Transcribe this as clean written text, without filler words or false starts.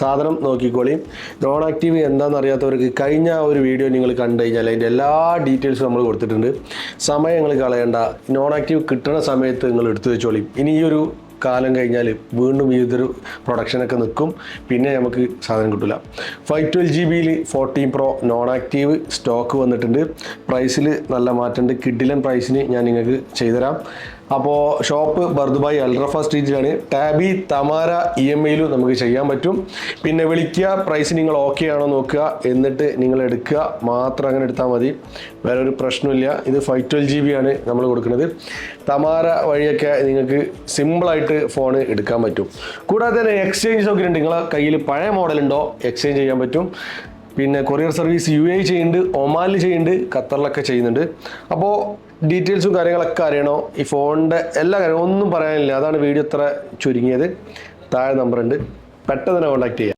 സാധനം നോക്കിക്കോളി. Non active എന്താണെന്ന് അറിയാത്തവർക്ക് കഴിഞ്ഞ ഒരു വീഡിയോ നിങ്ങൾ കണ്ടു കഴിഞ്ഞാൽ അതിൻ്റെ എല്ലാ ഡീറ്റെയിൽസും നമ്മൾ കൊടുത്തിട്ടുണ്ട്. സമയം നിങ്ങൾ കളയേണ്ട. നോൺ ആക്റ്റീവ് കിട്ടുന്ന സമയത്ത് നിങ്ങൾ എടുത്തു വെച്ചോളി. ഇനി ഈ ഒരു കാലം കഴിഞ്ഞാൽ വീണ്ടും ഇതൊരു പ്രൊഡക്ഷനൊക്കെ നിൽക്കും, പിന്നെ നമുക്ക് സാധനം കിട്ടില്ല. 512GB 14 Pro non active stock വന്നിട്ടുണ്ട്. പ്രൈസിൽ നല്ല മാറ്റമുണ്ട്. കിഡിലൻ പ്രൈസിന് ഞാൻ നിങ്ങൾക്ക് ചെയ്തുതരാം. അപ്പോൾ ഷോപ്പ് ബർദുബായ് അൽറഫ സ്ട്രീറ്റിലാണ്. ടാബി തമാര EMIയിലും നമുക്ക് ചെയ്യാൻ പറ്റും. പിന്നെ വിളിക്കുക, പ്രൈസ് നിങ്ങൾ ഓക്കെ ആണോ നോക്കുക, എന്നിട്ട് നിങ്ങൾ എടുക്കുക. മാത്രം അങ്ങനെ എടുത്താൽ മതി, വേറെ ഒരു പ്രശ്നമില്ല. ഇത് 512GB ആണ് നമ്മൾ കൊടുക്കുന്നത്. തമാര വഴിയൊക്കെ നിങ്ങൾക്ക് സിമ്പിളായിട്ട് ഫോൺ എടുക്കാൻ പറ്റും. കൂടാതെ തന്നെ എക്സ്ചേഞ്ച് സൗകര്യം ഉണ്ട്. നിങ്ങളെ കയ്യിൽ പഴയ മോഡലുണ്ടോ എക്സ്ചേഞ്ച് ചെയ്യാൻ പറ്റും. പിന്നെ കൊറിയർ സർവീസ് UAE ചെയ്യുന്നുണ്ട്, ഒമാനിൽ ചെയ്യുന്നുണ്ട്, ഖത്തറിലൊക്കെ ചെയ്യുന്നുണ്ട്. അപ്പോൾ ഡീറ്റെയിൽസും കാര്യങ്ങളൊക്കെ അറിയണോ, ഈ ഫോണിൻ്റെ എല്ലാ കാര്യങ്ങളും ഒന്നും പറയാനില്ല. അതാണ് വീഡിയോ ഇത്ര ചുരുങ്ങിയത്. താഴെ നമ്പറുണ്ട്, പെട്ടെന്ന് തന്നെ കോൺടാക്ട് ചെയ്യാം.